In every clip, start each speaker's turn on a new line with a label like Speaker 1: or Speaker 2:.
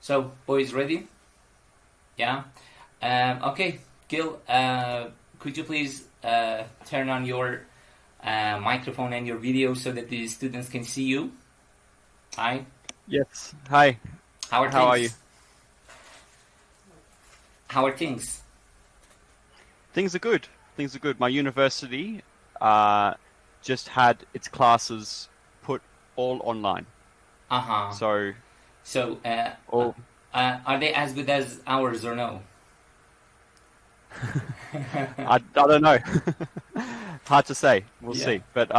Speaker 1: So, boys, ready? Yeah. Okay, Gil, could you please turn on your microphone and your video so that the students can see you? Hi.
Speaker 2: Yes. Hi.
Speaker 1: How are
Speaker 2: How are you?
Speaker 1: things? How are things?
Speaker 2: Things are good. Things are good. My university just had its classes put all online.
Speaker 1: Uh-huh.
Speaker 2: So,
Speaker 1: So,
Speaker 2: all
Speaker 1: are they as good as ours or no?
Speaker 2: I don't know. Hard to say. We'll
Speaker 1: Yeah.
Speaker 2: see. But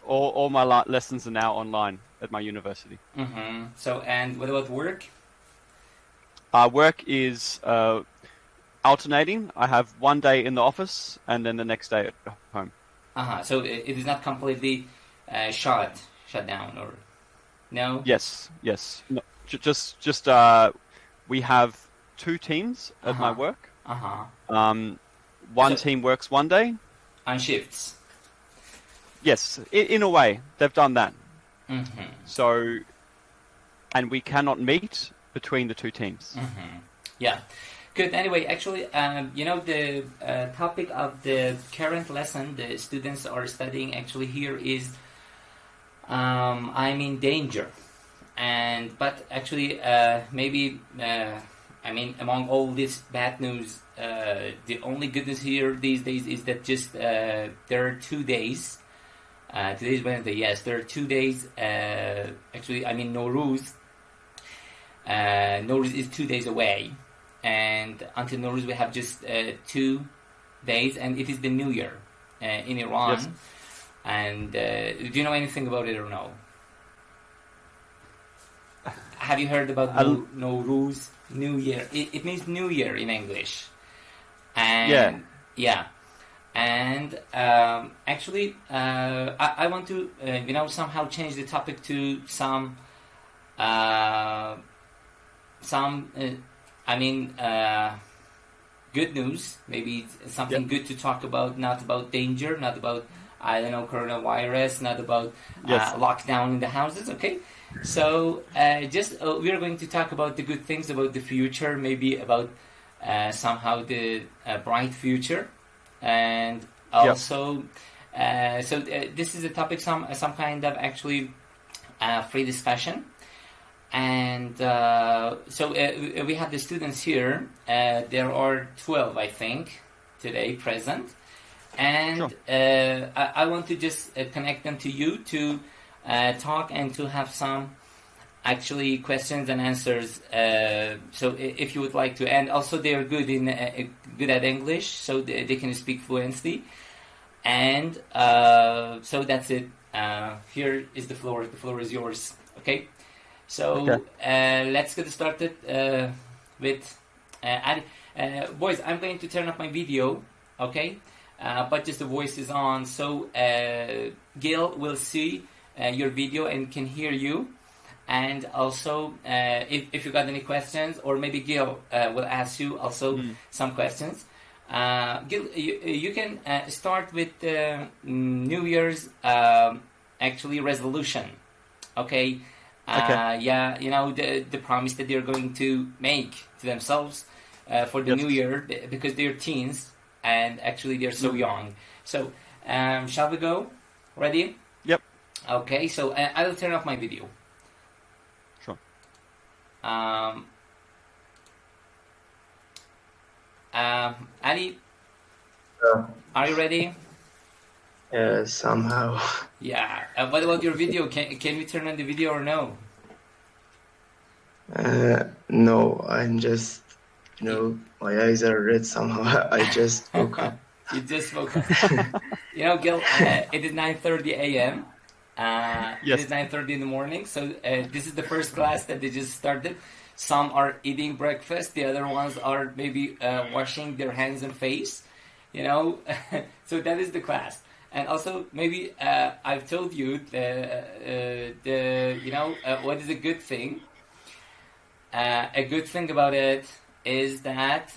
Speaker 2: all my lessons are now online at my university.
Speaker 1: Mm-hmm. So, and what about work?
Speaker 2: Work is alternating. I have one day in the office and then the next day at home.
Speaker 1: Uh-huh. So it is not completely shut down, or no?
Speaker 2: Yes. No, just we have two teams at my
Speaker 1: Uh-huh.
Speaker 2: work.
Speaker 1: Uh-huh.
Speaker 2: One
Speaker 1: So
Speaker 2: team works one day.
Speaker 1: on shifts.
Speaker 2: Yes, in a way, they've done that.
Speaker 1: Mm-hmm.
Speaker 2: So, and we cannot meet between the two teams.
Speaker 1: Mm-hmm. Yeah. Good. Anyway, actually, the topic of the current lesson the students are studying actually here is I'm in danger. But actually, maybe, among all this bad news, the only good news here these days is that just there are 2 days. Today's Wednesday, yes, there are 2 days. Nowruz. Nowruz is 2 days away. And until Nowruz, we have just 2 days, and it is the New Year in Iran.
Speaker 2: Yes.
Speaker 1: And do you know anything about it or no? Have you heard about Nowruz, New Year? It means New Year in English. And yeah. And actually, I want to somehow change the topic to some good news. Maybe something good to talk about, not about danger, not about coronavirus, not about lockdown in the houses. Okay. So we are going to talk about the good things about the future, maybe about somehow the bright future, and also this is a topic, some kind of actually free discussion. And we have the students here. There are 12, I think, today present, and I want to just connect them to you to talk and to have some actually questions and answers. So if you would like to, and also they are good at English, so they can speak fluently. And so that's it. Here is the floor. The floor is yours. Okay. So let's get started with boys. I'm going to turn off my video. Okay. But just the voice is on, so Gil will see your video and can hear you. And also, if you got any questions, or maybe Gil will ask you also some questions. Gil, you can start with New Year's actually resolution. Okay. Yeah, the promise that they're going to make to themselves for the new year, because they're teens and actually they're so young. So, shall we go? Ready?
Speaker 2: Yep.
Speaker 1: Okay, so I will turn off my video.
Speaker 2: Sure.
Speaker 1: Ali, are you ready?
Speaker 3: Somehow.
Speaker 1: Yeah. What about your video? Can we turn on the video or no?
Speaker 3: No, I'm just, my eyes are red somehow. I just woke up.
Speaker 1: You just woke up. Gil, it is 9:30 a.m. It is 9:30 in the morning. So this is the first class that they just started. Some are eating breakfast. The other ones are maybe washing their hands and face. So that is the class. And also, maybe I've told you what is a good thing. A good thing about it is that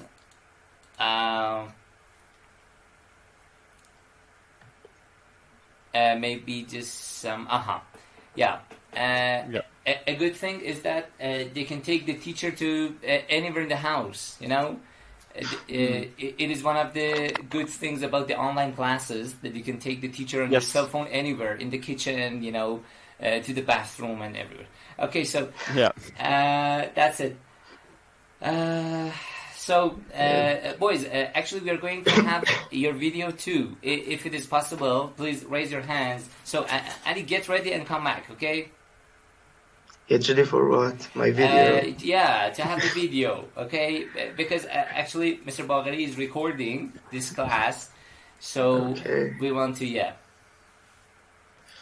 Speaker 1: maybe just some a good thing is that they can take the teacher to anywhere in the house. It is one of the good things about the online classes that you can take the teacher on your cell phone anywhere, in the kitchen, to the bathroom and everywhere. Okay, so that's it. Boys, actually we are going to have your video too. If it is possible, please raise your hands. So, Ali, get ready and come back, okay?
Speaker 3: Get ready for what? My video?
Speaker 1: To have the video, okay? Because actually Mr. Bagheri is recording this class, so we want to,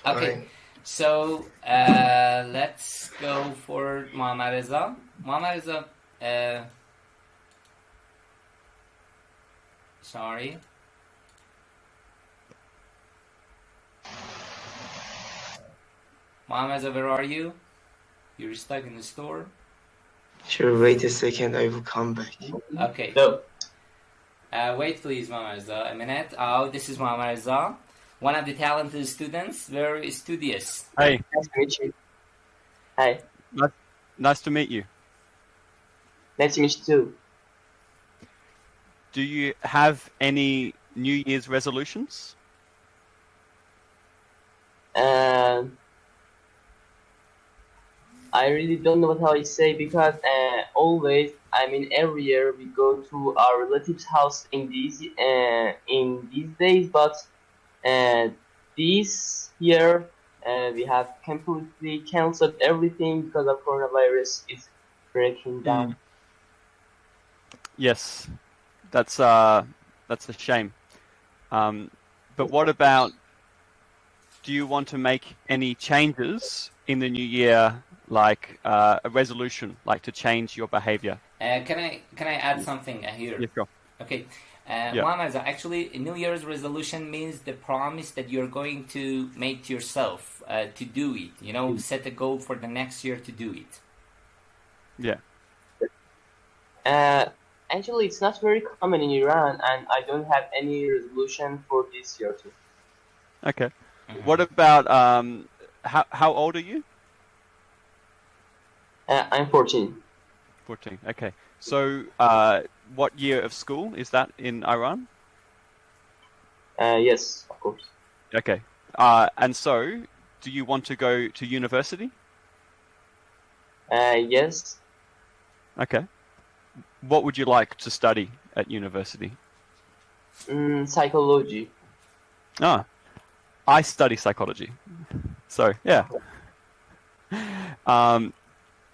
Speaker 1: Okay,
Speaker 3: Fine.
Speaker 1: so let's go for Muhammad Reza. Muhammad Reza, sorry. Muhammad Reza, where are you? You're stuck in the store?
Speaker 3: Sure, wait a second, I will come back.
Speaker 1: Okay.
Speaker 3: No.
Speaker 1: Wait please, Muhammad Reza, a minute. Oh, this is Muhammad Reza, one of the talented students, very studious.
Speaker 2: Hey.
Speaker 4: Nice to meet you. Hi.
Speaker 2: Nice to meet you.
Speaker 4: Nice to meet you too.
Speaker 2: Do you have any New Year's resolutions?
Speaker 4: I really don't know what I say because always, every year we go to our relative's house in these days, but this year we have completely cancelled everything because of coronavirus is breaking down.
Speaker 2: Yes, that's a shame. But what about? Do you want to make any changes in the new year, like a resolution, like to change your behavior?
Speaker 1: Can I add something here?
Speaker 2: Yes, sure.
Speaker 1: Okay. Muhammad, actually, a New Year's resolution means the promise that you're going to make to yourself to do it. Set a goal for the next year to do it.
Speaker 2: Yeah.
Speaker 4: Actually, it's not very common in Iran, and I don't have any resolution for this year too.
Speaker 2: Okay. What about how old are you?
Speaker 4: I'm 14.
Speaker 2: 14. Okay. So, what year of school is that in Iran?
Speaker 4: Yes, of course.
Speaker 2: Okay. And so, do you want to go to university?
Speaker 4: Yes.
Speaker 2: Okay. What would you like to study at university?
Speaker 4: Psychology.
Speaker 2: I study psychology. So, yeah.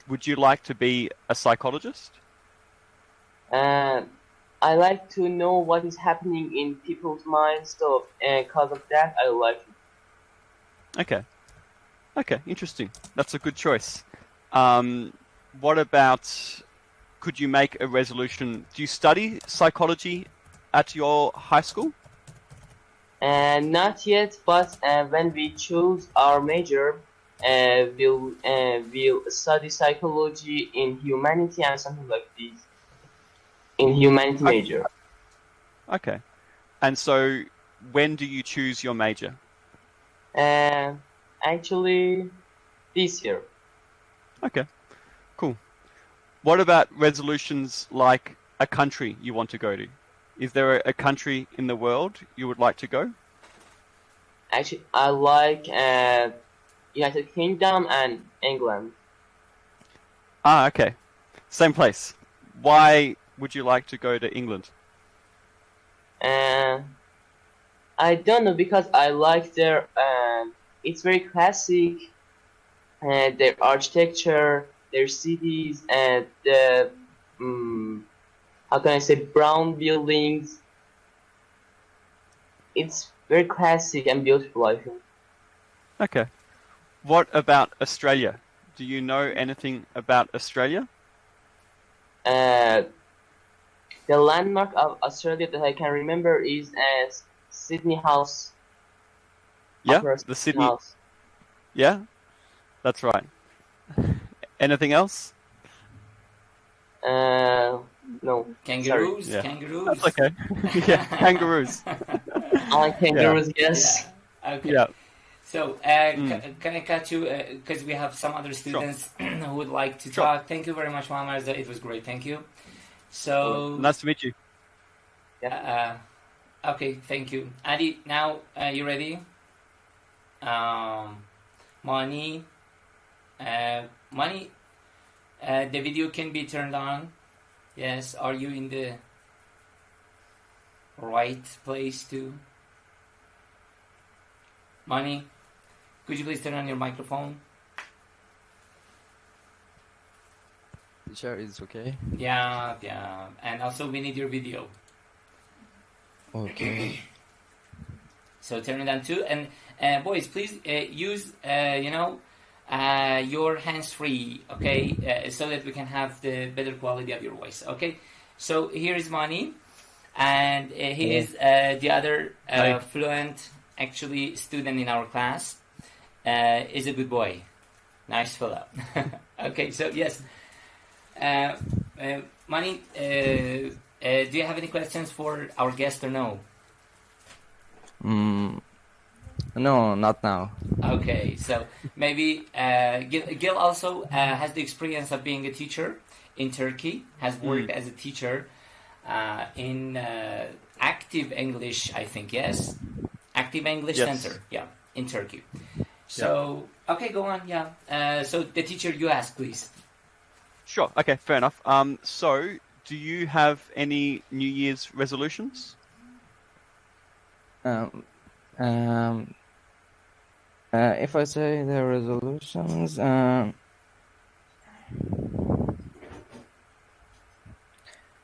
Speaker 2: Would you like to be a psychologist?
Speaker 4: I like to know what is happening in people's minds, so because of that, I like it.
Speaker 2: Okay. Okay, interesting. That's a good choice. What about, could you make a resolution? Do you study psychology at your high school?
Speaker 4: Not yet, but when we choose our major, we'll study psychology in humanity and something like this. In humanity major.
Speaker 2: Okay. And so, when do you choose your major?
Speaker 4: Actually, this year.
Speaker 2: Okay. Cool. What about resolutions like a country you want to go to? Is there a country in the world you would like to go?
Speaker 4: Actually, I like United Kingdom and England.
Speaker 2: Okay. Same place. Why would you like to go to England?
Speaker 4: I don't know, because I like their it's very classic, their architecture, their cities, and the how can I say, brown buildings. It's very classic and beautiful, I think.
Speaker 2: Okay. What about Australia? Do you know anything about Australia?
Speaker 4: The landmark of Australia that I can remember is Sydney House.
Speaker 2: Yeah, the Sydney
Speaker 4: House.
Speaker 2: Yeah, that's right. Anything else?
Speaker 4: No.
Speaker 1: Kangaroos?
Speaker 2: Yeah.
Speaker 1: Kangaroos?
Speaker 2: That's okay. Yeah, kangaroos.
Speaker 4: I like kangaroos, yes.
Speaker 1: Okay.
Speaker 2: Yeah.
Speaker 1: So, can I cut you, because we have some other students who would like to talk. Thank you very much, Muhammad. It was great. Thank you. So,
Speaker 2: nice to meet you.
Speaker 1: Okay, thank you. Adi, now, you ready? Mani, Mani, the video can be turned on. Yes, are you in the right place too? Mani, could you please turn on your microphone?
Speaker 5: Sure, it's okay.
Speaker 1: Yeah, and also we need your video.
Speaker 5: Okay.
Speaker 1: So turn it on too, and boys, please use your hands-free, okay, so that we can have the better quality of your voice. Okay, so here is Mani, and he is the other fluent, actually, student in our class. Is a good boy, nice fellow. Okay, so yes, Mani, do you have any questions for our guest or no?
Speaker 5: No, not now.
Speaker 1: Okay, so maybe Gil also has the experience of being a teacher in Turkey, has worked as a teacher in Active English, I think, yes? Active English Center, in Turkey. So, okay, go on, so the teacher you ask, please.
Speaker 2: Sure, okay, fair enough. So, do you have any New Year's resolutions?
Speaker 5: If I say the resolutions,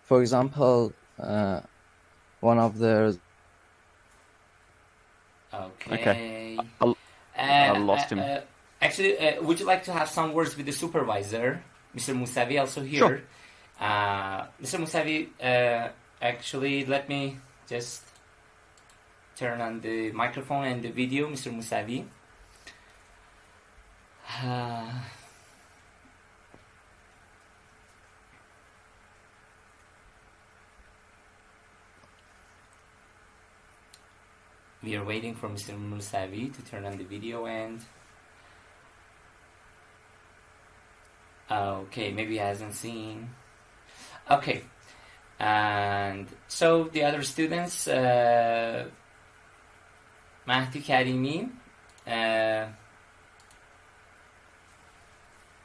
Speaker 5: for example, one of the...
Speaker 1: Okay.
Speaker 2: I lost him.
Speaker 1: Actually, would you like to have some words with the supervisor, Mr. Musavi, also here?
Speaker 2: Sure.
Speaker 1: Mr. Musavi, actually, let me just turn on the microphone and the video, Mr. Musavi. We are waiting for Mr. Musavi to turn on the video and... Okay, maybe he hasn't seen. Okay. And so the other students, Mahdi Karimi.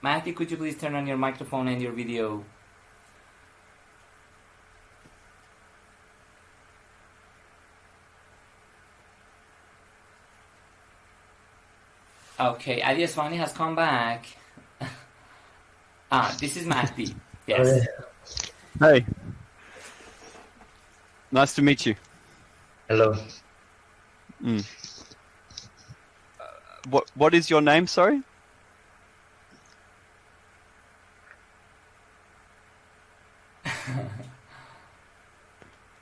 Speaker 1: Mahdi, could you please turn on your microphone and your video? Okay, Ali Aswani has come back. This is Mahdi. Yes.
Speaker 3: Okay.
Speaker 2: Hey. Nice to meet you.
Speaker 3: Hello.
Speaker 2: What is your name, sorry?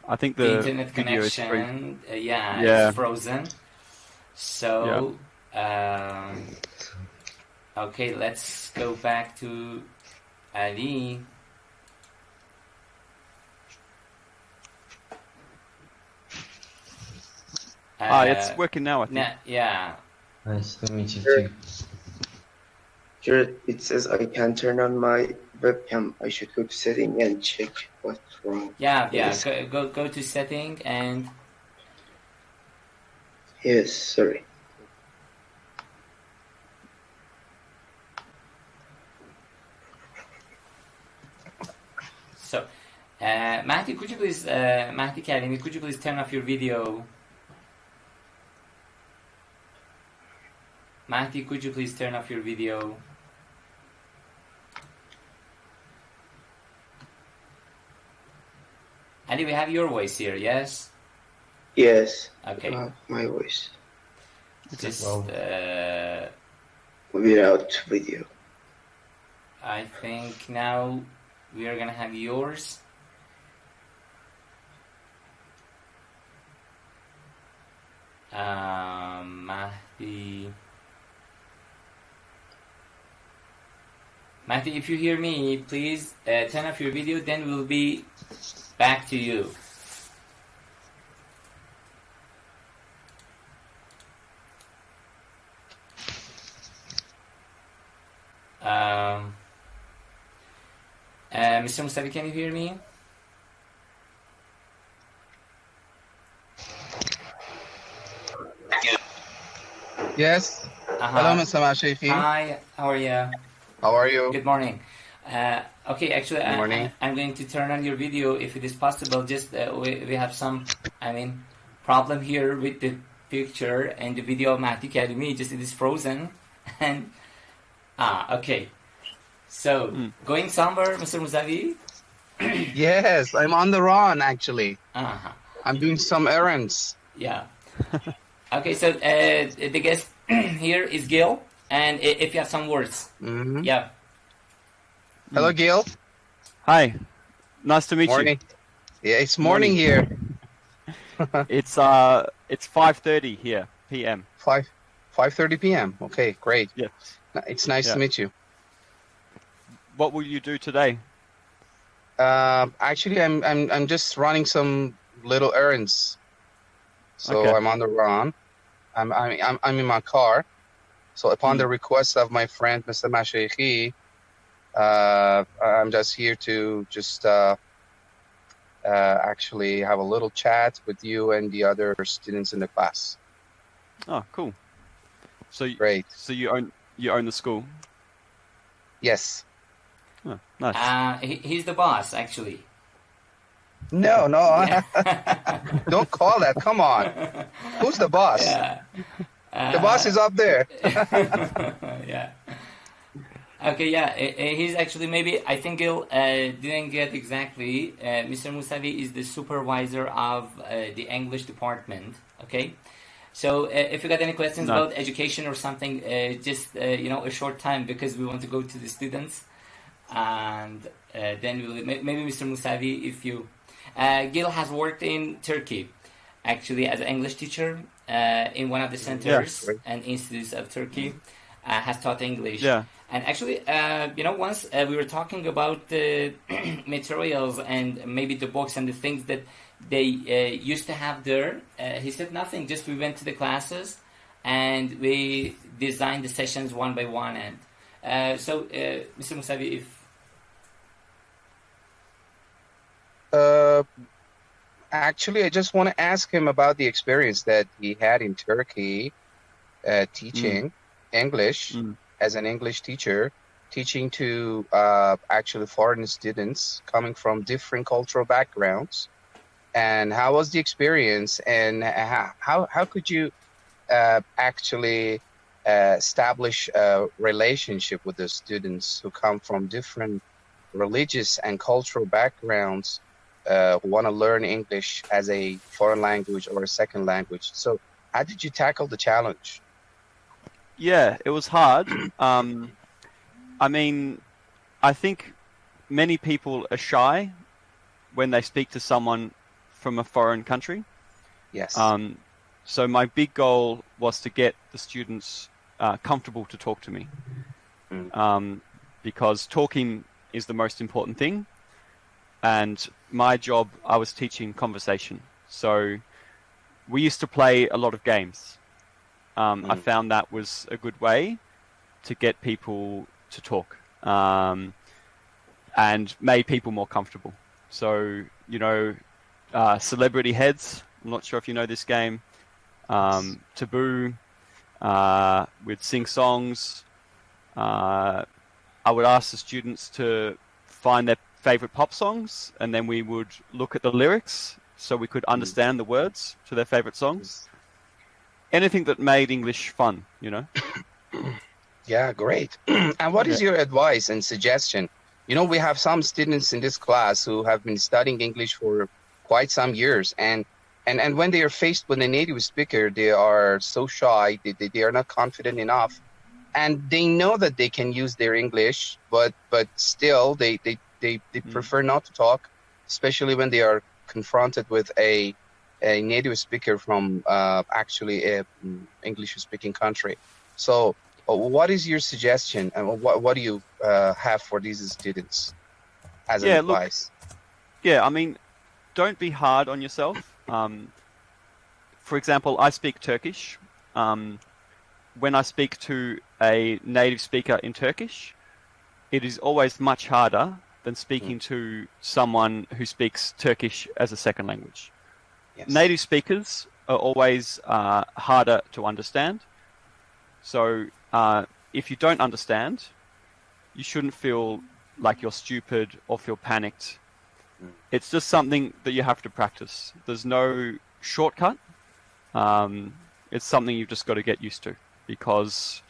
Speaker 2: I think
Speaker 1: the internet
Speaker 2: video
Speaker 1: connection,
Speaker 2: is
Speaker 1: is frozen. So, okay, let's go back to Ali.
Speaker 2: It's working now, I think.
Speaker 1: Yeah.
Speaker 5: Nice to meet you too.
Speaker 3: Sure, it says I can turn on my webcam. I should go to setting and check what's wrong.
Speaker 1: Yeah. Go to setting and...
Speaker 3: Yes, sorry.
Speaker 1: So, Mahdi, could you please, Mahdi Karimi, could you please turn off your video? Mahdi, could you please turn off your video? Ali, we have your voice here, yes?
Speaker 3: Yes.
Speaker 1: Okay.
Speaker 3: My voice.
Speaker 1: Just,
Speaker 3: without video.
Speaker 1: I think now we are gonna have yours. Mahdi, if you hear me, please turn off your video, then we'll be back to you. Mr. Musavi, can you hear me?
Speaker 6: Yes. Hello, Mr. Mshaikhi.
Speaker 1: Hi, how are you?
Speaker 6: How are you?
Speaker 1: Good morning. Okay, actually,
Speaker 6: Good morning.
Speaker 1: I'm going to turn on your video if it is possible. Just we have some, problem here with the picture and the video of Mahdi Karimi. Just it is frozen, and okay. So going somewhere, Mr. Musavi?
Speaker 6: Yes, I'm on the run actually.
Speaker 1: Uh-huh.
Speaker 6: I'm doing some errands.
Speaker 1: Yeah. Okay, so the guest here is Gil, and if you have some words, yeah.
Speaker 6: Hello, Gil.
Speaker 2: Hi, nice to meet
Speaker 6: Morning.
Speaker 2: you.
Speaker 6: Yeah, it's morning here.
Speaker 2: It's 5:30 here p.m.
Speaker 6: 5:30 p.m. Okay, great.
Speaker 2: Yes.
Speaker 6: It's nice to meet you.
Speaker 2: What will you do today?
Speaker 6: Actually, I'm just running some little errands. So
Speaker 2: Okay.
Speaker 6: I'm on the run. I'm in my car. So upon the request of my friend Mr. Mshaikhi, I'm just here to just actually have a little chat with you and the other students in the class.
Speaker 2: Oh, cool. So
Speaker 6: Great.
Speaker 2: So you own the school?
Speaker 6: Yes.
Speaker 2: Oh, nice.
Speaker 1: He's the boss, actually.
Speaker 6: No. Don't call that. Come on. Who's the boss?
Speaker 1: Yeah.
Speaker 6: The boss is up there.
Speaker 1: Yeah. Okay, yeah. He's actually maybe, I think Gil didn't get exactly. Mr. Musavi is the supervisor of the English department. Okay. So if you got any questions about education or something, just, a short time because we want to go to the students. And then maybe Mr. Musavi, if you... Gil has worked in Turkey, actually, as an English teacher in one of the centers and institutes of Turkey, has taught English.
Speaker 2: Yeah.
Speaker 1: And actually, once we were talking about the materials and maybe the books and the things that they used to have there, he said nothing, just we went to the classes and we designed the sessions one by one. And so, Mr. Musavi, if...
Speaker 6: Actually, I just want to ask him about the experience that he had in Turkey teaching English as an English teacher, teaching to actually foreign students coming from different cultural backgrounds. And how was the experience, and how could you actually establish a relationship with the students who come from different religious and cultural backgrounds, who want to learn English as a foreign language or a second language? So how did you tackle the challenge?
Speaker 2: Yeah, it was hard. I think many people are shy when they speak to someone from a foreign country.
Speaker 6: Yes.
Speaker 2: So my big goal was to get the students comfortable to talk to me, because talking is the most important thing. And my job, I was teaching conversation. So we used to play a lot of games. I found that was a good way to get people to talk, and made people more comfortable. So, Celebrity Heads, I'm not sure if you know this game, Taboo, we'd sing songs. I would ask the students to find their favorite pop songs, and then we would look at the lyrics so we could understand the words to their favorite songs. Anything that made English fun,
Speaker 6: Yeah, great. And what is your advice and suggestion? We have some students in this class who have been studying English for quite some years, and when they are faced with a native speaker, they are so shy, they are not confident enough, and they know that they can use their English, but still they prefer not to talk, especially when they are confronted with a native speaker from actually a English-speaking country. So what is your suggestion, and what do you have for these students as an advice?
Speaker 2: Don't be hard on yourself. For example, I speak Turkish. When I speak to a native speaker in Turkish, it is always much harder than speaking to someone who speaks Turkish as a second language.
Speaker 6: Yes.
Speaker 2: Native speakers are always harder to understand. So if you don't understand, you shouldn't feel like you're stupid or feel panicked. It's just something that you have to practice. There's no shortcut. It's something you've just got to get used to because,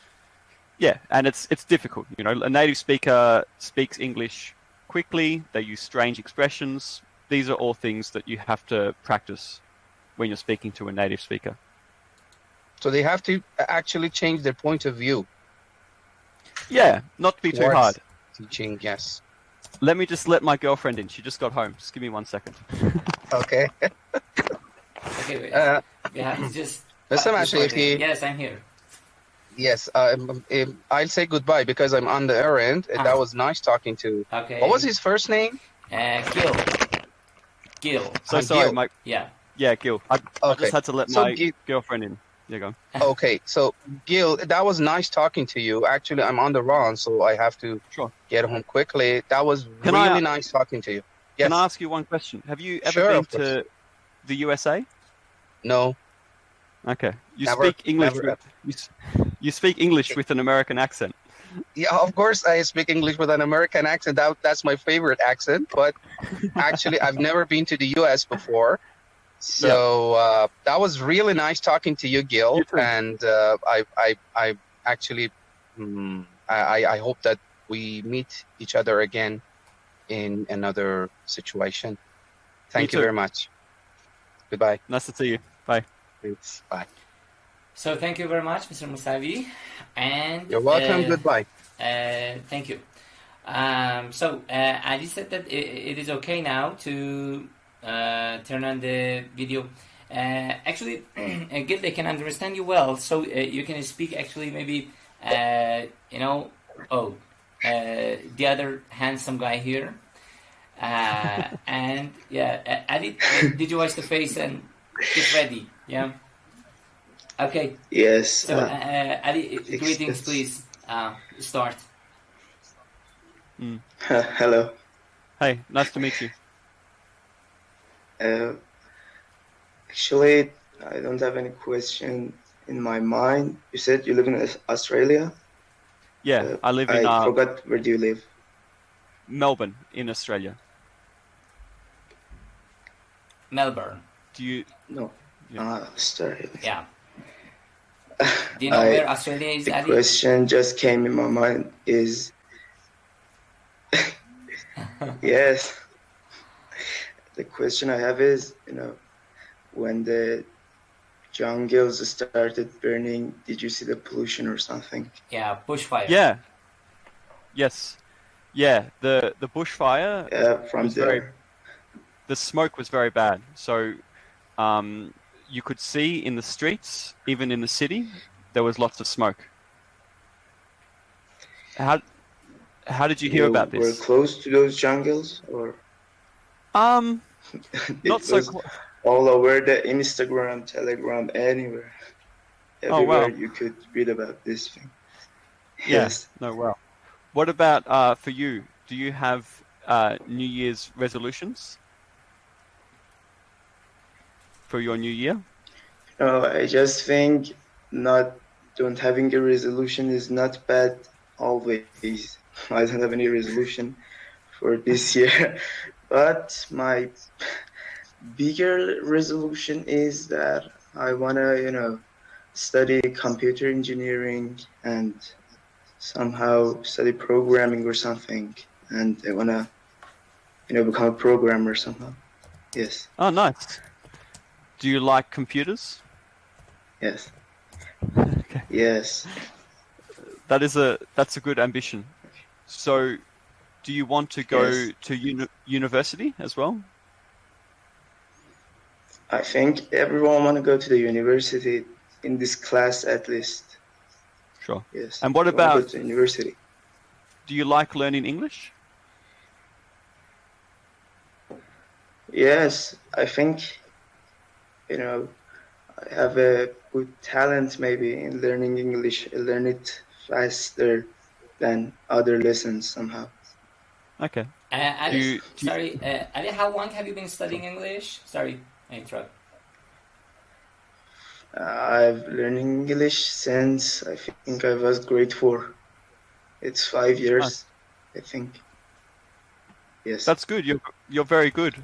Speaker 2: yeah, and it's difficult. You know, a native speaker speaks English quickly. They use strange expressions. These are all things that you have to practice when you're speaking to a native speaker.
Speaker 6: So they have to actually change their point of view.
Speaker 2: Yeah, not to be too hard.
Speaker 6: Teaching, yes.
Speaker 2: Let me just let my girlfriend in. She just got home. Just give me 1 second.
Speaker 6: Okay.
Speaker 1: Okay, wait. Yeah, just.
Speaker 6: Mr. Mshaikhi.
Speaker 1: Yes, I'm here.
Speaker 6: Yes, I'll say goodbye because I'm on the errand. That was nice talking to.
Speaker 1: Okay.
Speaker 6: What was his first name?
Speaker 1: Gil. Gil.
Speaker 2: So sorry,
Speaker 6: Gil.
Speaker 2: Mike.
Speaker 1: Yeah.
Speaker 2: Yeah, Gil. I just had to let my girlfriend in. There you go.
Speaker 6: Okay, so Gil, that was nice talking to you. Actually, I'm on the run, so I have to get home quickly. That was really nice talking to you. Yes.
Speaker 2: Can I ask you one question? Have you ever
Speaker 6: Sure,
Speaker 2: been to the USA?
Speaker 6: No.
Speaker 2: Okay. You
Speaker 6: Never,
Speaker 2: speak English.
Speaker 6: never.
Speaker 2: You speak English with an American accent.
Speaker 6: Yeah, of course I speak English with an American accent. That's my favorite accent. But actually, I've never been to the US before. So that was really nice talking to you, Gil. And I actually, I hope that we meet each other again in another situation. Thank you very much. Goodbye.
Speaker 2: Nice to see you. Bye.
Speaker 6: Thanks. Bye.
Speaker 1: So thank you very much, Mr. Musavi. And
Speaker 6: you're welcome. Goodbye.
Speaker 1: Thank you. So Ali said that it is okay now to turn on the video. Actually, Gil, they can understand you well, so you can speak actually maybe, the other handsome guy here. And yeah, Ali, did you wash the face and get ready? Yeah. Okay.
Speaker 3: Yes.
Speaker 1: So, Ali, greetings, please. Start.
Speaker 3: Hello.
Speaker 2: Hey, nice to meet you.
Speaker 3: Actually, I don't have any question in my mind. You said you live in Australia?
Speaker 2: Yeah, I live in...
Speaker 3: I forgot, where do you live?
Speaker 2: Melbourne, in Australia.
Speaker 1: Melbourne.
Speaker 2: Do you...
Speaker 3: No.
Speaker 2: Yeah.
Speaker 3: Australia.
Speaker 1: Yeah. Do you know where Australia is,
Speaker 3: The
Speaker 1: Ali?
Speaker 3: question just came in my mind is... Yes. The question I have is, when the jungles started burning, did you see the pollution or something?
Speaker 1: Yeah, bushfire.
Speaker 2: Yeah. Yes. Yeah, the bushfire...
Speaker 3: from there.
Speaker 2: The smoke was very bad. So you could see in the streets, even in the city, there was lots of smoke. How did you hear about this?
Speaker 3: Were close to those jungles, or?
Speaker 2: Not so
Speaker 3: all over the Instagram, Telegram, anywhere. Everywhere you could read about this thing.
Speaker 2: Yes. No, wow. What about for you? Do you have New Year's resolutions for your new year?
Speaker 3: No, I just think don't having a resolution is not bad always. I don't have any resolution for this year, but my bigger resolution is that I wanna, study computer engineering and somehow study programming or something, and I wanna, become a programmer somehow. Yes.
Speaker 2: Oh, nice. Do you like computers?
Speaker 3: Yes.
Speaker 2: Okay.
Speaker 3: Yes.
Speaker 2: That's a good ambition. So, do you want to go to university as well?
Speaker 3: I think everyone want to go to the university in this class at least.
Speaker 2: Sure.
Speaker 3: Yes.
Speaker 2: And what about
Speaker 3: go to university?
Speaker 2: Do you like learning English?
Speaker 3: Yes, I think, I have a good talent maybe in learning English. I learn it faster than other lessons somehow.
Speaker 2: Okay.
Speaker 1: Ali, sorry, Ali, how long have you been studying English? Sorry, I interrupt.
Speaker 3: I've learned English since I think I was grade 4. It's 5 years, I think. Yes.
Speaker 2: That's good. You're very good.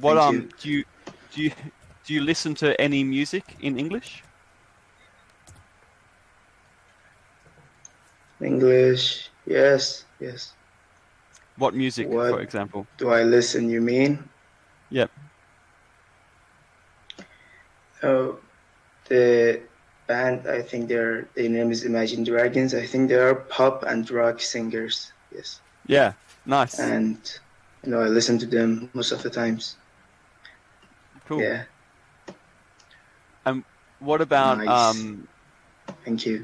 Speaker 2: What
Speaker 3: Thank you.
Speaker 2: do you listen to any music in English?
Speaker 3: English, yes.
Speaker 2: What music,
Speaker 3: What
Speaker 2: for example?
Speaker 3: do I listen, you mean?
Speaker 2: Yep.
Speaker 3: Oh, the band, I think their name is Imagine Dragons. I think they are pop and rock singers. Yes.
Speaker 2: Yeah. Nice.
Speaker 3: And I listen to them most of the times.
Speaker 2: Cool.
Speaker 3: Yeah.
Speaker 2: And what about
Speaker 3: Nice. Thank you.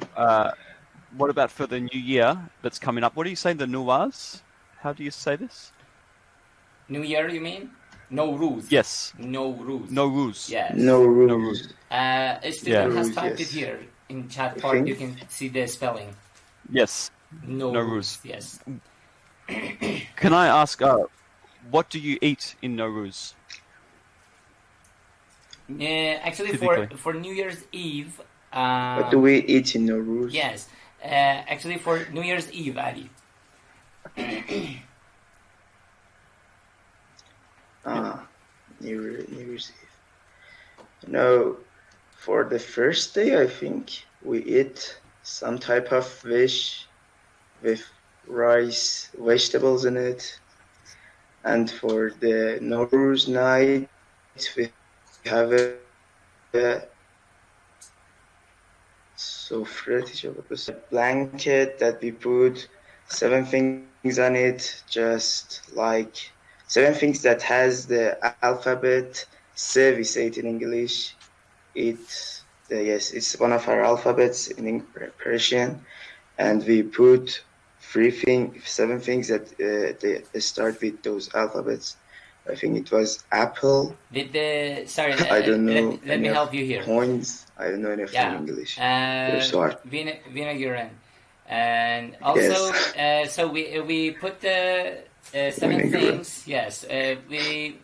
Speaker 2: what about for the new year that's coming up? What do you say, the Nuaz? How do you say this?
Speaker 1: New Year, you mean? No rules.
Speaker 2: Yes.
Speaker 1: No rules.
Speaker 2: No rules.
Speaker 1: Yes.
Speaker 3: No rules.
Speaker 1: A student has
Speaker 3: Rules,
Speaker 1: typed
Speaker 3: yes.
Speaker 1: it here in chat
Speaker 3: I
Speaker 1: part.
Speaker 3: think.
Speaker 1: You can see the spelling.
Speaker 2: Yes.
Speaker 1: No rules. Yes.
Speaker 2: Can I ask, what do you eat in Nowruz?
Speaker 1: Actually,
Speaker 2: Typically.
Speaker 1: for New Year's Eve.
Speaker 3: What do we eat in Nowruz?
Speaker 1: Yes. Actually, for New Year's Eve, Ali.
Speaker 3: New Year's Eve. For the first day, I think we eat some type of fish with rice, vegetables in it. And for the Nowruz night, we have a blanket that we put 7 things on it, just like 7 things that has the alphabet C, we say it in English. It's one of our alphabets in Persian, and we put 7 things that they start with those alphabets. I think it was apple.
Speaker 1: Sorry,
Speaker 3: I don't know.
Speaker 1: Let me help you here.
Speaker 3: Coins. I don't know anything in English. They're so hard.
Speaker 1: Vinegar, and also,
Speaker 3: Yes.
Speaker 1: so we put the 7 things. Yes, we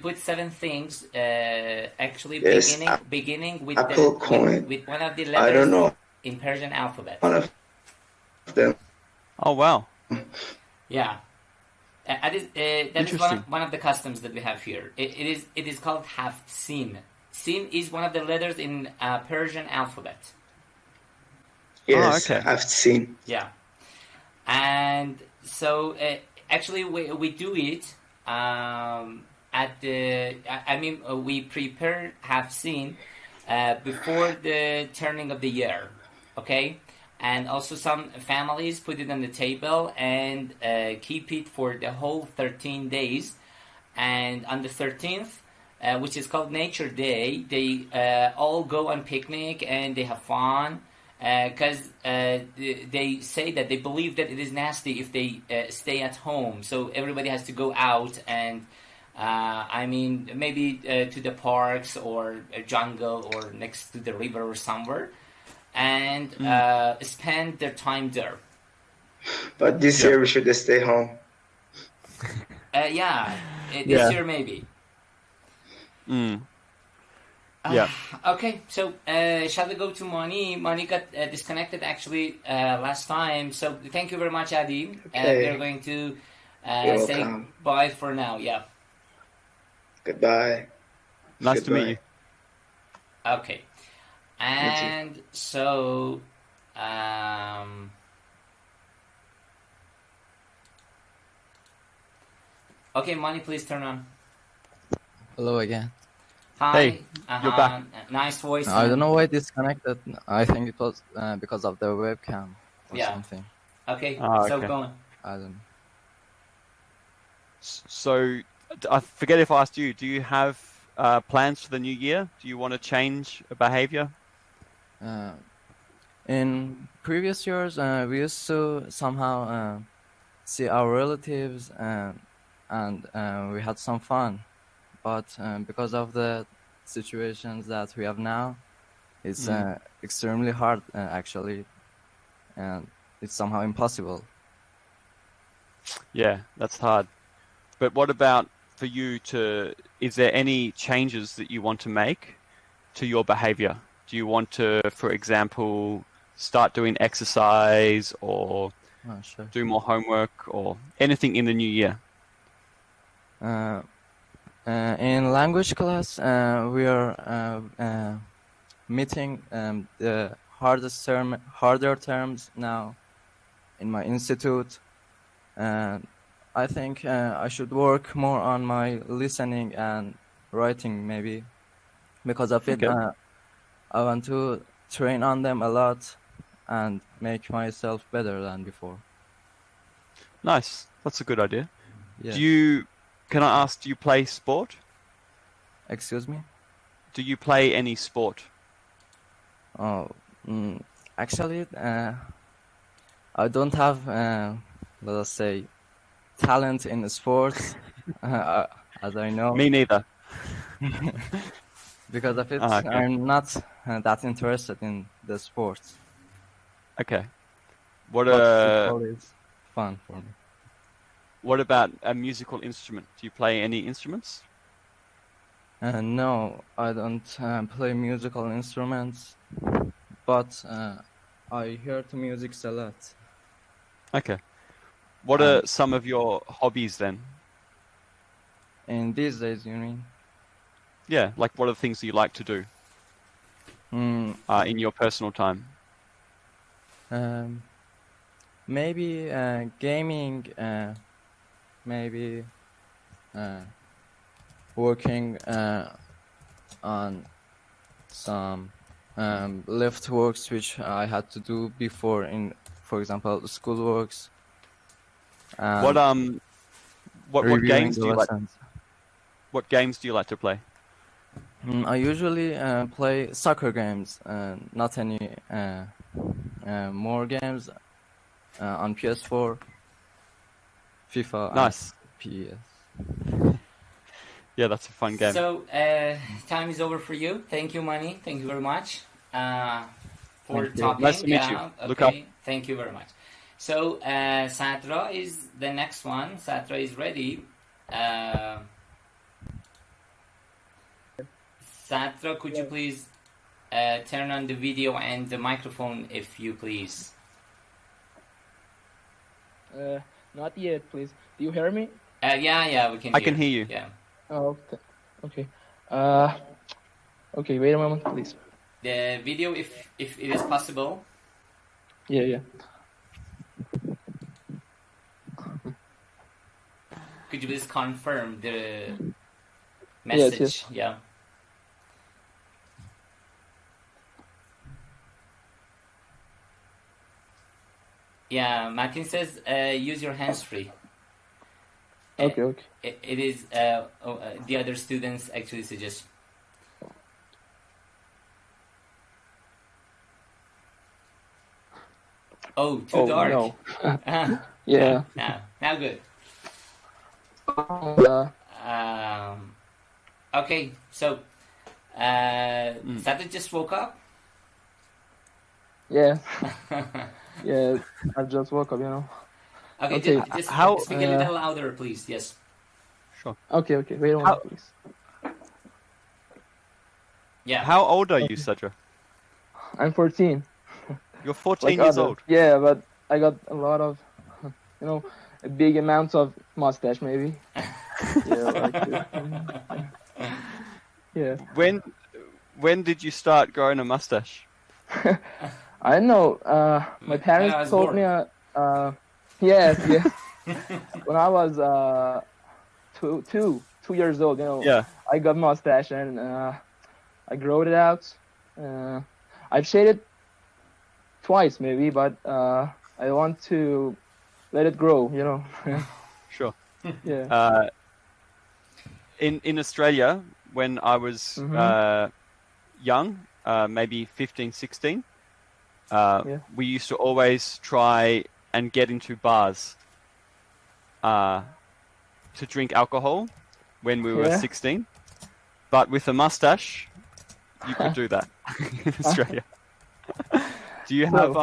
Speaker 1: put 7 things. Actually,
Speaker 3: Yes,
Speaker 1: beginning with
Speaker 3: apple coin.
Speaker 1: with one of the
Speaker 3: I don't
Speaker 1: letters
Speaker 3: know.
Speaker 1: in Persian alphabet.
Speaker 3: One of them.
Speaker 2: Oh, wow.
Speaker 1: Yeah. That is one of the customs that we have here. It is called sin. Sin is one of the letters in Persian alphabet.
Speaker 3: Yes,
Speaker 2: okay.
Speaker 3: I've seen.
Speaker 1: Yeah, and so actually we do it at the. We prepare sin before the turning of the year. Okay. And also some families put it on the table and keep it for the whole 13 days. And on the 13th, which is called Nature Day, they all go on picnic and they have fun. Because they say that they believe that it is nasty if they stay at home. So everybody has to go out and, maybe to the parks or a jungle or next to the river or somewhere. And spend their time there.
Speaker 3: But this year we should stay home.
Speaker 1: This year maybe. Okay, so shall we go to Mani? Mani got disconnected actually last time. So thank you very much, Adi.
Speaker 3: Okay.
Speaker 1: We're going to
Speaker 3: You're
Speaker 1: say
Speaker 3: welcome.
Speaker 1: bye for now. Yeah.
Speaker 3: Goodbye.
Speaker 2: Nice to meet you.
Speaker 1: Okay. And so, okay, Mani, please turn on.
Speaker 5: Hello again.
Speaker 1: Hi.
Speaker 2: Hey, you're back.
Speaker 1: Nice voice.
Speaker 5: I don't know why it disconnected. I think it was because of the webcam or something.
Speaker 1: Okay, so
Speaker 2: okay.
Speaker 1: go on.
Speaker 5: I don't know.
Speaker 2: So, I forget if I asked you, do you have plans for the new year? Do you want to change a behavior?
Speaker 5: In previous years, we used to somehow see our relatives and we had some fun. But because of the situations that we have now, it's extremely hard actually. And it's somehow impossible.
Speaker 2: Yeah, that's hard. But what about for you is there any changes that you want to make to your behavior? Do you want to, for example, start doing exercise or
Speaker 5: Sure.
Speaker 2: do more homework or anything in the new year?
Speaker 5: In language class, we are meeting the harder terms now in my institute. And I think I should work more on my listening and writing, maybe, because of it.
Speaker 2: Okay.
Speaker 5: I want to train on them a lot and make myself better than before.
Speaker 2: Nice. That's a good idea.
Speaker 5: Yeah.
Speaker 2: Can I ask, do you play sport?
Speaker 5: Excuse me?
Speaker 2: Do you play any sport?
Speaker 5: Oh, actually, I don't have, let us say, talent in sports, as I know.
Speaker 2: Me neither.
Speaker 5: Because of it,
Speaker 2: okay.
Speaker 5: I'm not that interested in the sports.
Speaker 2: Okay.
Speaker 5: But football is fun for me.
Speaker 2: What about a musical instrument? Do you play any instruments?
Speaker 5: No, I don't play musical instruments, but I hear the music a lot.
Speaker 2: Okay. What are some of your hobbies then?
Speaker 5: In these days, you mean?
Speaker 2: Yeah, like what are the things that you like to do in your personal time?
Speaker 5: Maybe gaming, maybe working on some left works which I had to do before in, for example, school works.
Speaker 2: What games do you like? What games do you like to play?
Speaker 5: I usually play soccer games, not any more games on PS4, FIFA,
Speaker 2: nice.
Speaker 5: and PS.
Speaker 2: Yeah, that's a fun game.
Speaker 1: So, time is over for you. Thank you, Mani. Thank you very much for talking.
Speaker 2: Nice to meet you.
Speaker 1: Okay.
Speaker 2: Look up.
Speaker 1: Thank you very much. So, Satra is the next one. Satra is ready. Satra, could you please turn on the video and the microphone, if you please?
Speaker 7: Not yet, please. Do you hear me?
Speaker 1: Yeah, we can.
Speaker 2: I can hear you.
Speaker 1: Yeah.
Speaker 7: Oh, okay. Okay. Wait a moment, please.
Speaker 1: The video, if it is possible.
Speaker 7: Yeah.
Speaker 1: Could you please confirm the message?
Speaker 7: Yes.
Speaker 1: Yeah. Yeah, Martin says use your hands-free.
Speaker 7: Okay.
Speaker 1: It is the other students actually suggest. Oh, too dark.
Speaker 7: No.
Speaker 1: Yeah. Now good. Okay, so Satra just woke up.
Speaker 7: Yeah. Yeah, I just woke up,
Speaker 1: Okay. Just speak a little louder, please. Yes.
Speaker 2: Sure.
Speaker 7: Okay. Wait a moment, please.
Speaker 1: Yeah.
Speaker 2: How old are you, Sadra?
Speaker 7: I'm 14.
Speaker 2: You're 14 years old?
Speaker 7: Yeah, but I got a lot of, a big amount of mustache, maybe. Yeah.
Speaker 2: When did you start growing a mustache?
Speaker 7: I don't know. My parents told me. Yes. When I was 2 years old,
Speaker 2: Yeah.
Speaker 7: I got mustache and I grew it out. I've shaved it twice, maybe, but I want to let it grow.
Speaker 2: Sure.
Speaker 7: Yeah.
Speaker 2: In Australia, when I was young, maybe 15, 16, we used to always try and get into bars to drink alcohol when we were 16. But with a mustache, you could do that in Australia. Do you have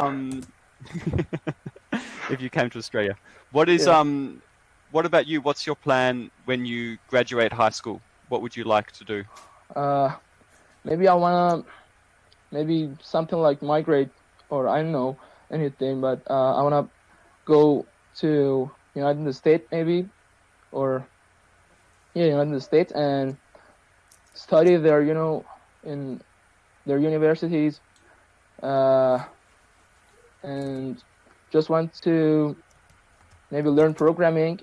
Speaker 2: if you came to Australia. What is what about you? What's your plan when you graduate high school? What would you like to do?
Speaker 7: Maybe I wanna maybe something like migrate, or I don't know anything, but I wanna go to United States maybe, or United States, and study there, in their universities, and just want to maybe learn programming,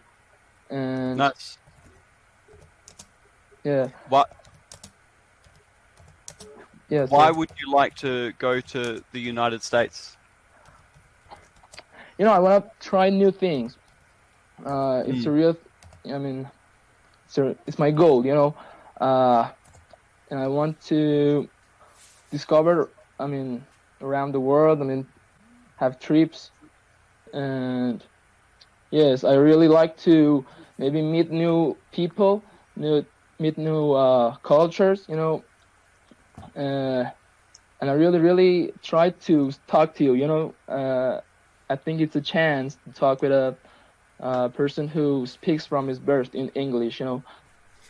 Speaker 7: and
Speaker 2: Nice.
Speaker 7: yeah.
Speaker 2: What?
Speaker 7: Yes.
Speaker 2: Why would you like to go to the United States?
Speaker 7: I want to try new things. It's a real, I mean, it's my goal, and I want to discover, around the world, have trips, and yes, I really like to maybe meet new people, meet new cultures, and I really, really try to talk to you, I think it's a chance to talk with a person who speaks from his birth in English,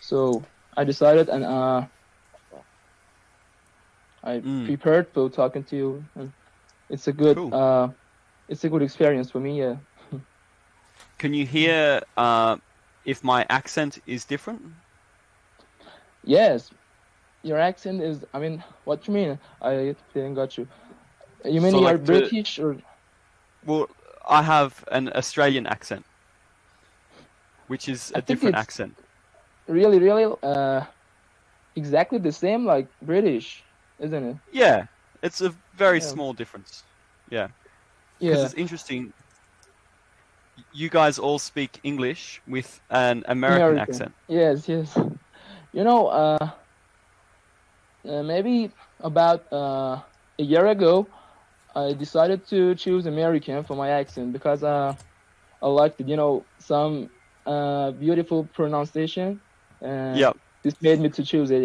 Speaker 7: So I decided, and I prepared for talking to you, and it's a good,
Speaker 2: Cool.
Speaker 7: it's a good experience for me. Yeah.
Speaker 2: Can you hear if my accent is different?
Speaker 7: Yes, your accent is. What you mean? I didn't got you. You mean
Speaker 2: So,
Speaker 7: you're
Speaker 2: like,
Speaker 7: British or?
Speaker 2: Well, I have an Australian accent, which is a
Speaker 7: I think
Speaker 2: different
Speaker 7: it's
Speaker 2: accent.
Speaker 7: really, really, exactly the same like British, isn't it?
Speaker 2: Yeah, it's a very small difference. Yeah. Because
Speaker 7: Yeah.
Speaker 2: it's interesting. You guys all speak English with an American accent.
Speaker 7: Yes, yes. Maybe about a year ago, I decided to choose American for my accent because I liked it. Some beautiful pronunciation, and
Speaker 2: Yep.
Speaker 7: this made me to choose it.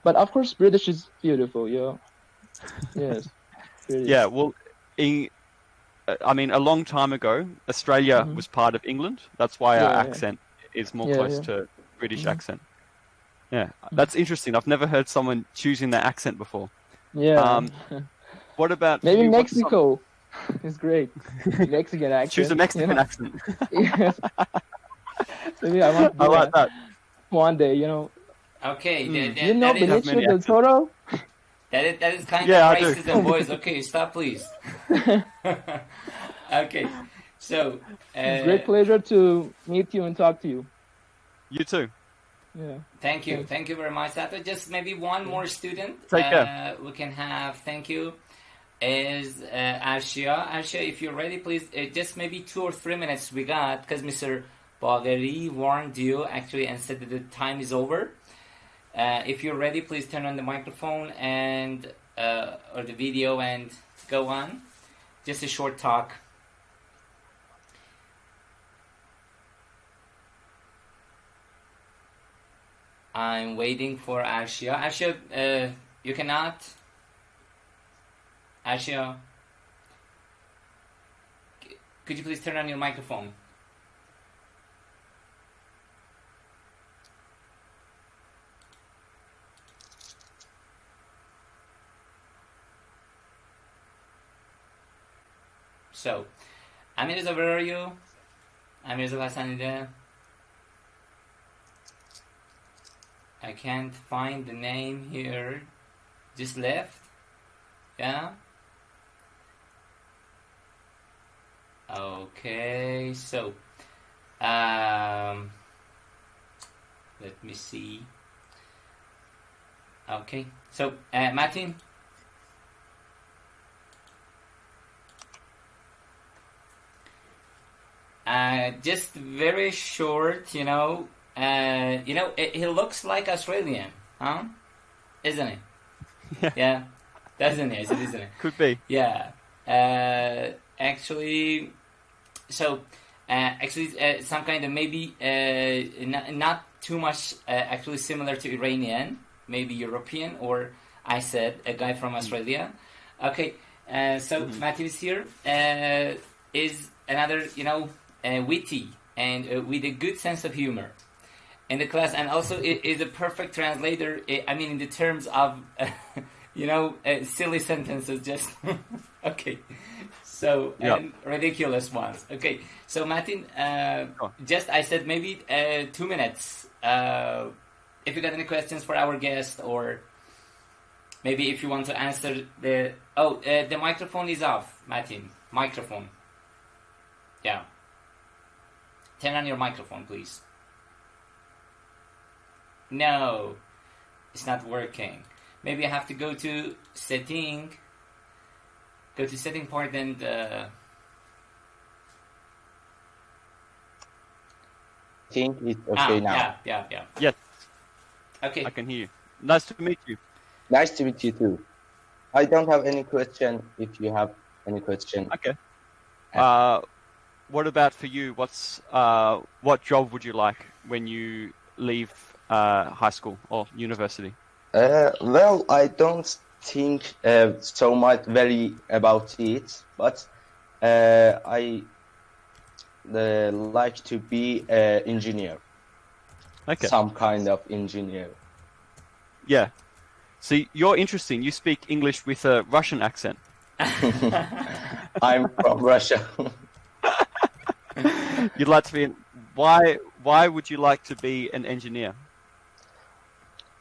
Speaker 7: But of course, British is beautiful. Yes. British.
Speaker 2: Yeah. Well, a long time ago, Australia was part of England. That's why our accent is more close to British accent. Yeah, that's interesting. I've never heard someone choosing their accent before.
Speaker 7: Yeah.
Speaker 2: What about
Speaker 7: maybe
Speaker 2: you?
Speaker 7: Mexico is great. Mexican accent.
Speaker 2: Choose a Mexican accent.
Speaker 7: Yes. Maybe I want to do
Speaker 2: I like that.
Speaker 7: One day,
Speaker 1: Okay.
Speaker 7: You know Benicio del Toro?
Speaker 1: That is kind
Speaker 2: Yeah,
Speaker 1: of
Speaker 2: I do.
Speaker 1: racism, boys. Okay, stop, please. Okay, so
Speaker 7: It's a great pleasure to meet you and talk to you.
Speaker 2: You too.
Speaker 7: Yeah.
Speaker 1: Thank you very much. That just maybe one more student.
Speaker 2: Take care.
Speaker 1: We can have. Thank you. Is Arshia? Arshia, if you're ready, please. Just maybe 2 or 3 minutes we got because Mr. Bagheri warned you actually and said that the time is over. If you're ready, please turn on the microphone and or the video and go on. Just a short talk. I'm waiting for Arshia. Arshia, you cannot. Arshia, could you please turn on your microphone? So, Amirza, where are you? Amirza Hasanide. I can't find the name here. Just left. Yeah. Okay. So, let me see. Okay. So, Martin. Just very short, he looks like Australian, huh? Isn't he? Yeah, doesn't he? Isn't it?
Speaker 2: Could be.
Speaker 1: Yeah. Actually, some kind of maybe not too much actually similar to Iranian, maybe European, or I said a guy from Australia. Okay. So Matthew is here. is another, witty and with a good sense of humor in the class, and also is a perfect translator. In the terms of, silly sentences, just okay. So and ridiculous ones. Okay, so Martin, just I said maybe 2 minutes. If you got any questions for our guest, or maybe if you want to answer the microphone is off, Martin. Microphone. Yeah. Turn on your microphone, please. No, it's not working. Maybe I have to go to setting. Go to setting part and.
Speaker 8: I think it's okay now.
Speaker 1: Yeah.
Speaker 2: Yes.
Speaker 1: Okay.
Speaker 2: I can hear you. Nice to meet you.
Speaker 8: Nice to meet you too. I don't have any question. If you have any question.
Speaker 2: Okay. What about for you? What job would you like when you leave high school or university?
Speaker 8: Well, I don't think so much very about it, but I like to be an engineer.
Speaker 2: Okay.
Speaker 8: Some kind of engineer.
Speaker 2: Yeah. See, you're interesting. You speak English with a Russian accent.
Speaker 8: I'm from Russia.
Speaker 2: You'd like to be. Why would you like to be an engineer?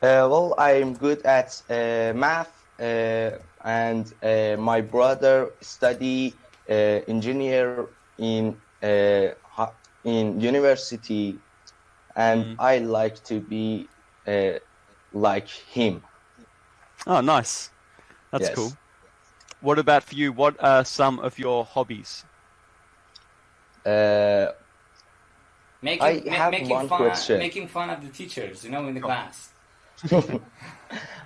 Speaker 8: Well, I'm good at math, and my brother study engineer in university, and I like to be like him.
Speaker 2: Oh, nice. That's
Speaker 8: Yes.
Speaker 2: cool. What about for you? What are some of your hobbies?
Speaker 1: Making fun of the teachers, in the class.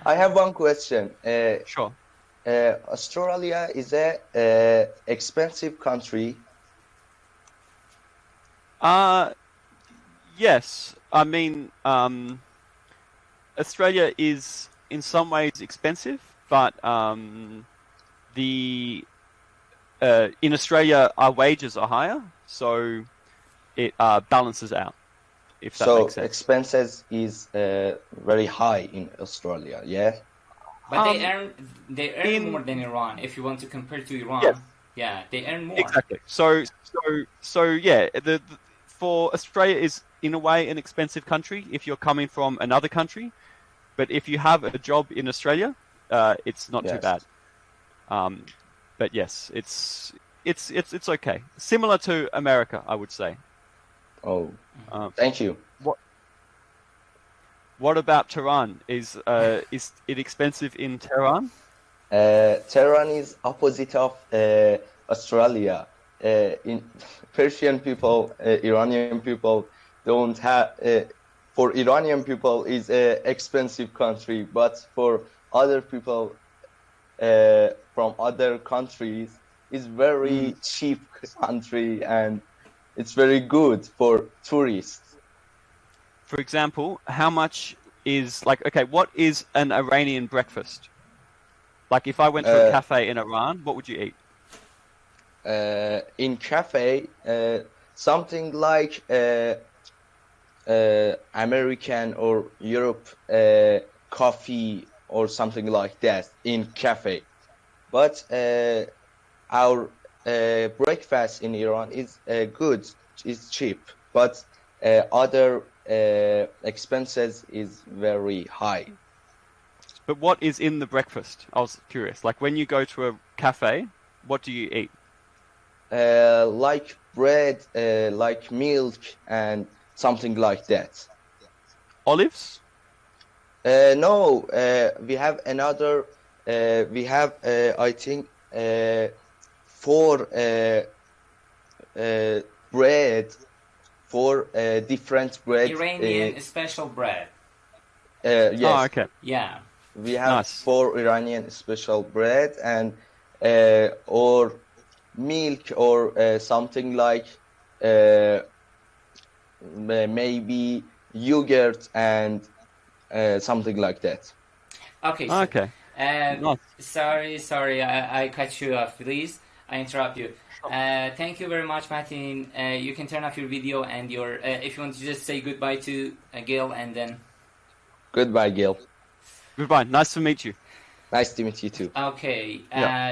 Speaker 8: I have one question.
Speaker 2: Sure.
Speaker 8: Australia is a expensive country.
Speaker 2: Yes. Australia is in some ways expensive, but in Australia our wages are higher, so it balances out. If that makes sense.
Speaker 8: Expenses is very high in Australia, yeah.
Speaker 1: But they earn more than Iran. If you want to compare to Iran,
Speaker 2: yes.
Speaker 1: Yeah, they earn more.
Speaker 2: Exactly. So yeah, for Australia is in a way an expensive country if you're coming from another country, but if you have a job in Australia, it's not too bad. But yes, it's okay. Similar to America, I would say.
Speaker 8: Oh, thank you.
Speaker 2: What about Tehran? Is it expensive in Tehran?
Speaker 8: Tehran is opposite of Australia. In Persian people, Iranian people don't have. For Iranian people, is a expensive country, but for other people from other countries, is very cheap country, and it's very good for tourists.
Speaker 2: For example, how much is what is an Iranian breakfast? Like if I went to a cafe in Iran, what would you eat?
Speaker 8: In cafe, something like American or Europe coffee or something like that in cafe. But our breakfast in Iran is good, is cheap, but other expenses is very high.
Speaker 2: But what is in the breakfast? I was curious. Like when you go to a cafe, what do you eat?
Speaker 8: Like bread, like milk, and something like that.
Speaker 2: Olives?
Speaker 8: No, we have another. We have, I think, 4 bread, 4 different bread.
Speaker 1: Iranian special bread.
Speaker 8: Yes.
Speaker 2: Oh, okay.
Speaker 1: Yeah.
Speaker 8: We have 4 Iranian special bread and or milk or something like maybe yogurt and something like that.
Speaker 1: Okay.
Speaker 2: Okay.
Speaker 1: Sorry, I cut you off, please. I interrupt you. Thank you very much, Martin. You can turn off your video and your if you want to just say goodbye to Gil and then.
Speaker 8: Goodbye, Gil.
Speaker 2: Goodbye. Nice to meet you.
Speaker 8: Nice to meet you too.
Speaker 1: Okay.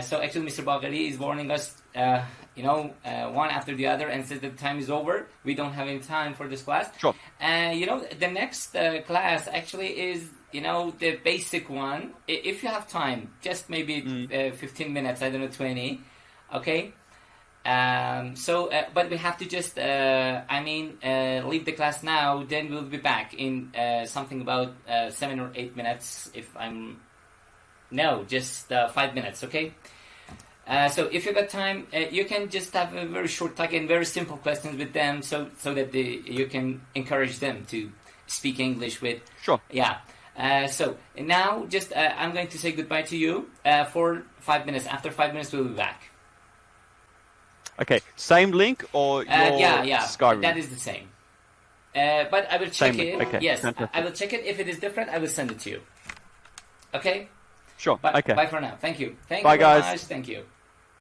Speaker 1: So actually, Mr. Bagheri is warning us, one after the other, and says that the time is over. We don't have any time for this class.
Speaker 2: Sure.
Speaker 1: The next class actually is, the basic one. If you have time, just maybe 15 minutes, I don't know, 20. Okay. But we have to just, leave the class now. Then we'll be back in something about 7 or 8 minutes. Just 5 minutes. Okay. So if you got time, you can just have a very short talk and very simple questions with them, so that you can encourage them to speak English with.
Speaker 2: Sure.
Speaker 1: Yeah. So now, just I'm going to say goodbye to you for 5 minutes. After 5 minutes, we'll be back.
Speaker 2: Okay, same link or your Skyrim?
Speaker 1: That is the same. But I will check it.
Speaker 2: Okay.
Speaker 1: Yes,
Speaker 2: Fantastic.
Speaker 1: I will check it. If it is different, I will send it to you. Okay?
Speaker 2: Sure. Okay.
Speaker 1: Bye for now. Thank you. Thank
Speaker 2: Bye,
Speaker 1: you very
Speaker 2: guys.
Speaker 1: much. Thank you.